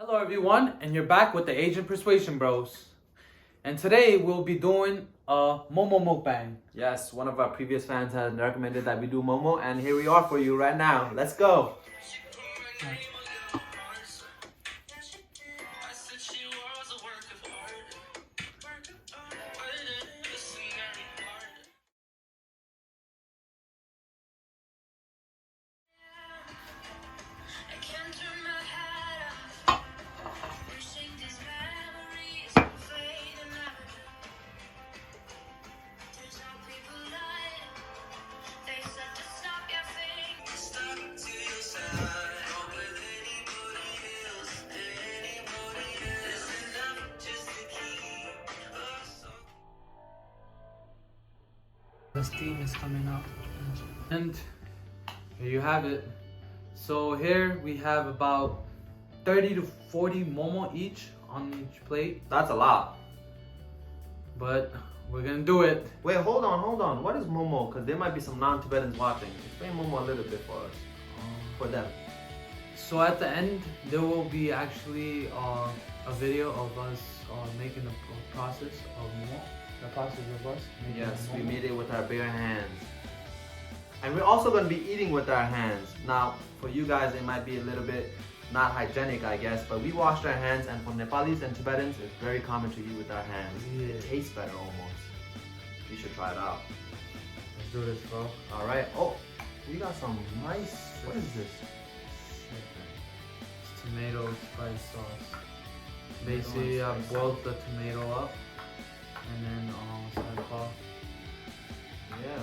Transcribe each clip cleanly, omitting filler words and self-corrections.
Hello everyone, and you're back with the Asian Persuasion Bros. And today we'll be doing a MoMo Mukbang. Yes, one of our previous fans had recommended that we do MoMo, and here we are for you right now. Let's go. The steam is coming out. And here you have it. So here we have about 30 to 40 MoMo each on each plate. That's a lot. But we're gonna do it. Wait, hold on. What is MoMo? Because there might be some non-Tibetans watching. Explain MoMo a little bit for us. For them. So at the end, there will be actually a video of us making the process of MoMo. The process of us making Yes, MoMo. we made it with our bare hands. And we're also going to be eating with our hands. Now, for you guys, it might be a little bit not hygienic, I guess, but we washed our hands, and for Nepalis and Tibetans, it's very common to eat with our hands. Yeah. It tastes better almost. You should try it out. Let's do this, bro. All right. Oh, we got some nice. What is this? It's tomato spice sauce. Tomato Basically, I and spice boiled the tomato up, and then saffron, Yeah.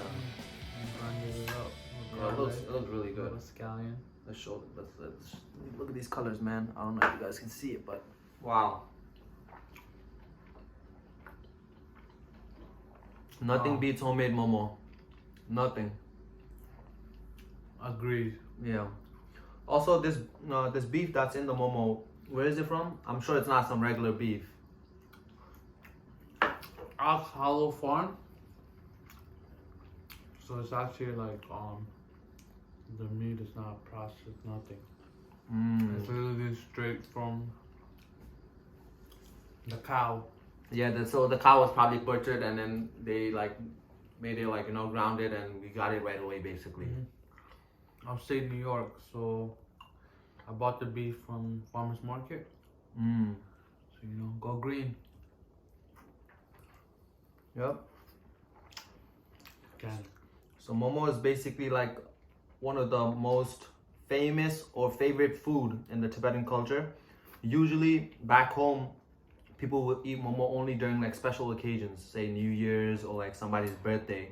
and grinded it up. Yeah, it looks really good. Little scallion. Let's look at these colors, man. I don't know if you guys can see it, but wow. Nothing Wow. beats homemade momo. Nothing. Agreed. Yeah. Also, this beef that's in the momo, where is it from? I'm sure it's not some regular beef. Ox Hollow Farm. So it's actually like the meat is not processed, nothing. It's literally straight from the cow. Yeah, so the cow was probably butchered, and then they like made it like grounded, and we got it right away basically. Upstate New York, so I bought the beef from farmers market. So go green. Yep. Can. So momo is basically like one of the most famous or favorite food in the Tibetan culture. Usually back home, people will eat momo only during like special occasions, say New Year's or like somebody's birthday.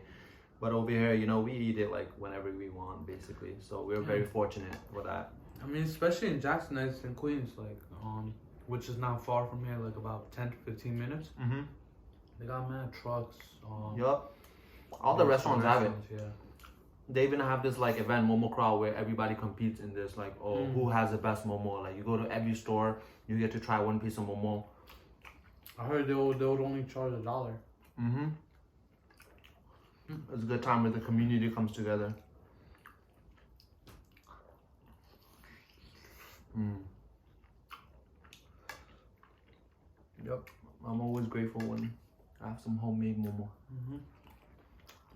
But over here, we eat it like whenever we want, basically. So we're very fortunate for that. I mean, especially in Jackson Heights and Queens, like which is not far from here, like about 10 to 15 minutes. They got mad trucks. Yup. All the restaurants have it. Yeah. They even have this like event, Momo Crawl, where everybody competes in this, like, who has the best momo. Like, you go to every store, you get to try one piece of momo. I heard they would only charge $1. It's a good time where the community comes together. Yep. I'm always grateful when I have some homemade momo.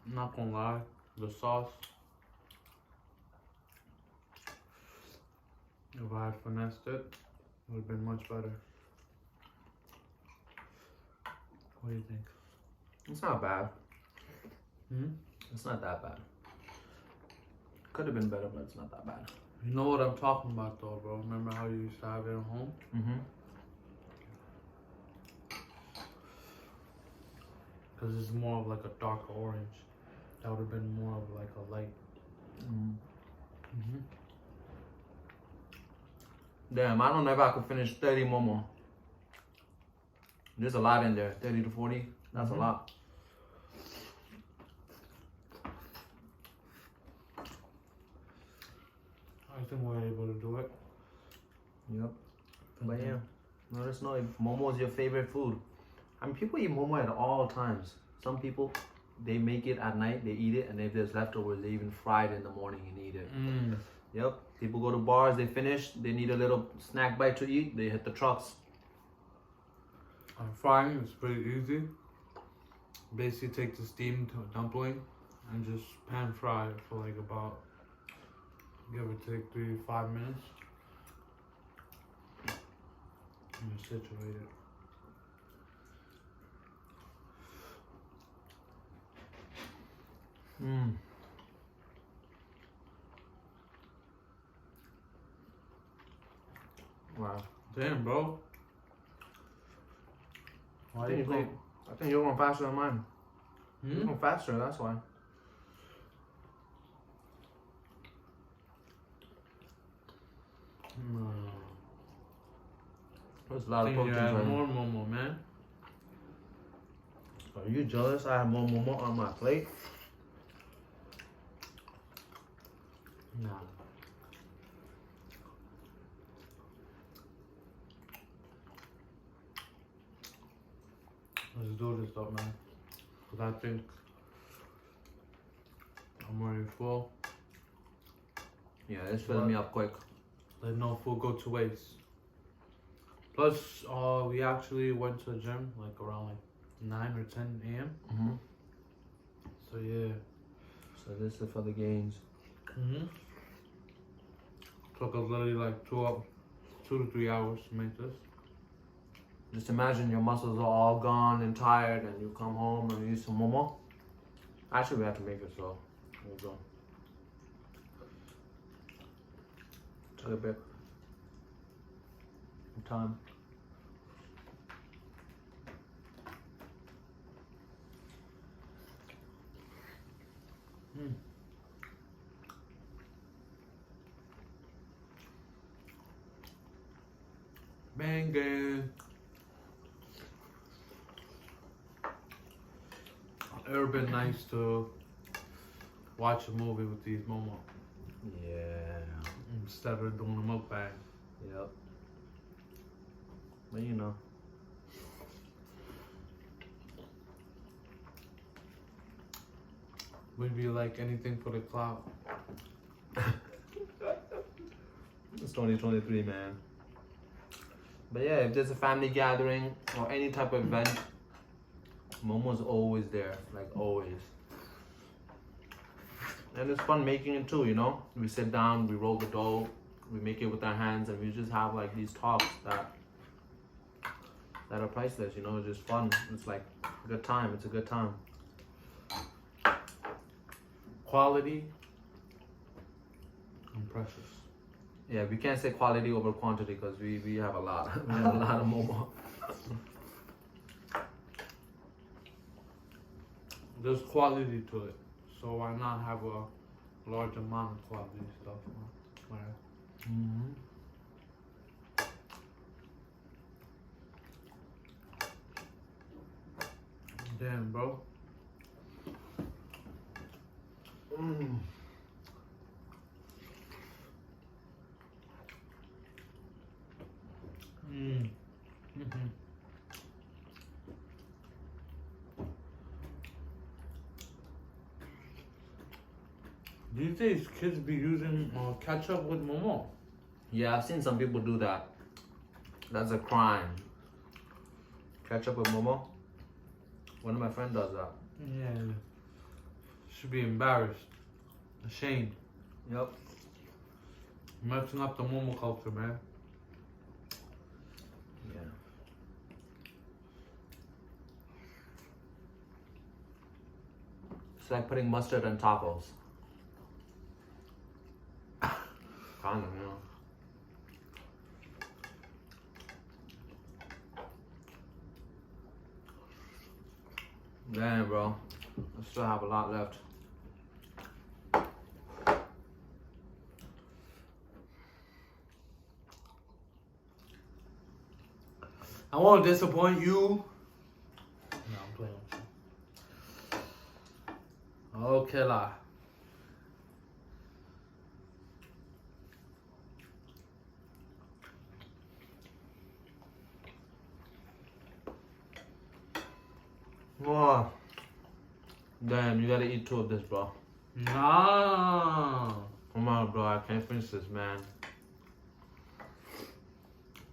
I'm not gonna lie, the sauce, if I had finessed it, it would have been much better. What do you think? It's not bad. It's not that bad. Could have been better, but it's not that bad. You know what I'm talking about though, bro. Remember how you used to have it at home? Because it's more of like a darker orange. That would have been more of like a light. Damn, I don't know if I could finish 30 momo. There's a lot in there. 30 to 40. That's a lot. I think we're able to do it. Yep. But yeah, let us know if momo is your favorite food. I mean, people eat momo at all times. Some people, they make it at night, they eat it, and if there's leftovers, they even fry it in the morning and eat it. Yep. People go to bars, they finish, they need a little snack bite to eat, they hit the trucks. Frying is pretty easy. Basically take the steamed dumpling and just pan fry it for like about, give or take 3 to 5 minutes. And situate it. Mmm. Wow. Damn, bro. I think you're going faster than mine. You're going faster, that's why. There's a lot of protein. You have more MoMo, man. Are you jealous? I have more MoMo on my plate. Nah. Let's do this though, man. Cause I think I'm already full. Yeah, it's filling me up quick. Let no food go to waste. Plus, we actually went to the gym like around like 9 or 10 a.m. So yeah. So this is for the gains. Took us literally like 2 to 3 hours to make this. Just imagine your muscles are all gone and tired, and you come home and you eat some MoMo. Actually, we have to make it, so there we go. Took a bit of time. Banging. Ever been nice to watch a movie with these MoMo? Yeah. Instead of doing a mukbang. Yep. But you know. Would be like anything for the cloud. It's 2023, man. But yeah, if there's a family gathering or any type of event, MoMo's always there, like always. And it's fun making it too, you know? We sit down, we roll the dough, we make it with our hands, and we just have like these talks that are priceless, you know? It's just fun. It's like a good time. It's a good time. Quality and precious. Yeah, we can't say quality over quantity because we have a lot. We have a lot of MoMo. There's quality to it, so why not have a large amount of quality stuff? Right? Damn, bro. These days, kids be using ketchup with MoMo. Yeah, I've seen some people do that. That's a crime. Ketchup with MoMo? One of my friends does that. Yeah. Should be embarrassed. Ashamed. Yep. Messing up the MoMo culture, man. Yeah. It's like putting mustard on tacos. Kind of, you know. Damn, bro. I still have a lot left. I won't disappoint you. No, I'm playing with you. Okay, la. Oh. Damn, you gotta eat 2 of this, bro. Nah. Come on, bro. I can't finish this, man.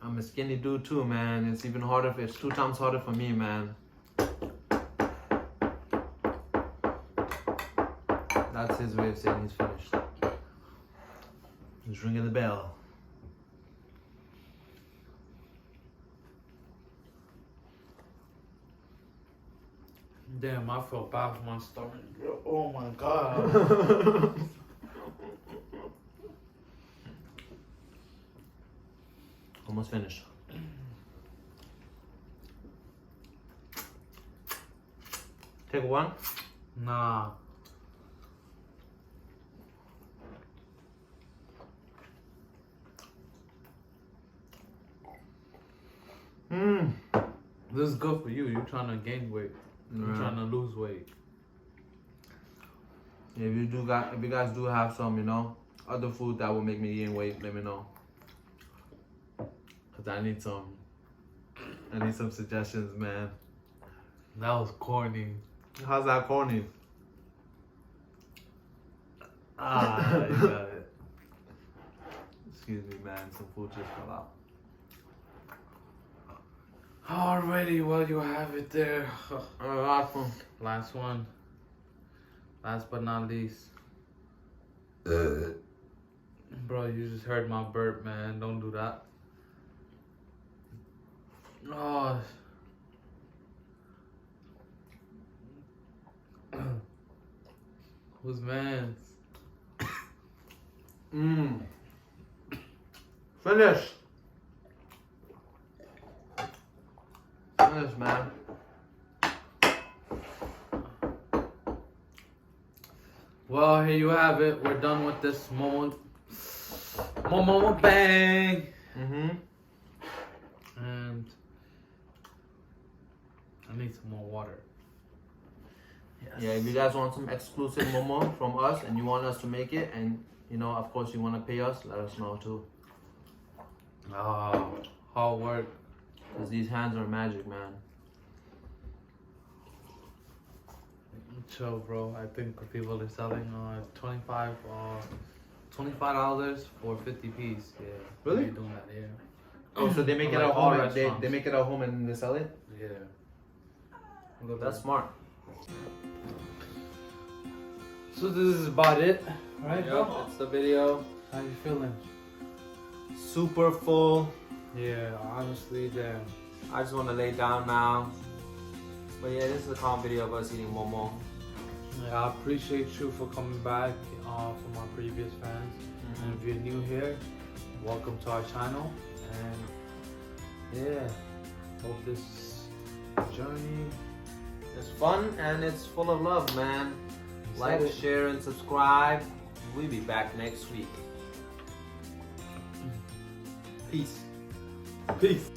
I'm a skinny dude too, man. It's even harder. It's 2 times harder for me, man. That's his way of saying he's finished. He's ringing the bell. Damn, I feel bad for my stomach. Oh my god. Almost finished. Take one. Nah. This is good for you. You're trying to gain weight. You're trying to lose weight. If you guys do have some, you know, other food that will make me gain weight, let me know. Cause I need some suggestions, man. That was corny. How's that corny? Ah, you got it. Excuse me, man. Some food just fell out. Alrighty, well, you have it there. Last one. Last one. Last but not least. Bro, you just heard my burp, man. Don't do that. Oh. Who's man's? Finish. Finish, man. Well, here you have it. We're done with this MoMo Mukbang. And I need some more water. Yes. Yeah, if you guys want some exclusive MoMo from us and you want us to make it, and you know, of course, you want to pay us, let us know too. Oh, hard work. Cause these hands are magic, man. Chill, bro. I think people are selling $25 for 50 piece. Yeah. Really? They're doing that, yeah. Oh, so they make it Like at all home. They restaurants. make it at home and they sell it. Yeah. That's smart. So this is about it, right? Yep, bro? that's the video. How you feeling? Super full. Yeah, honestly, damn. I just want to lay down now. But yeah, this is a calm video of us eating MoMo. Yeah, I appreciate you for coming back for my previous fans. And if you're new here, welcome to our channel. And yeah, hope this journey It's fun and it's full of love, man. You Like, said it. share, and subscribe. We'll be back next week. Peace. Peace.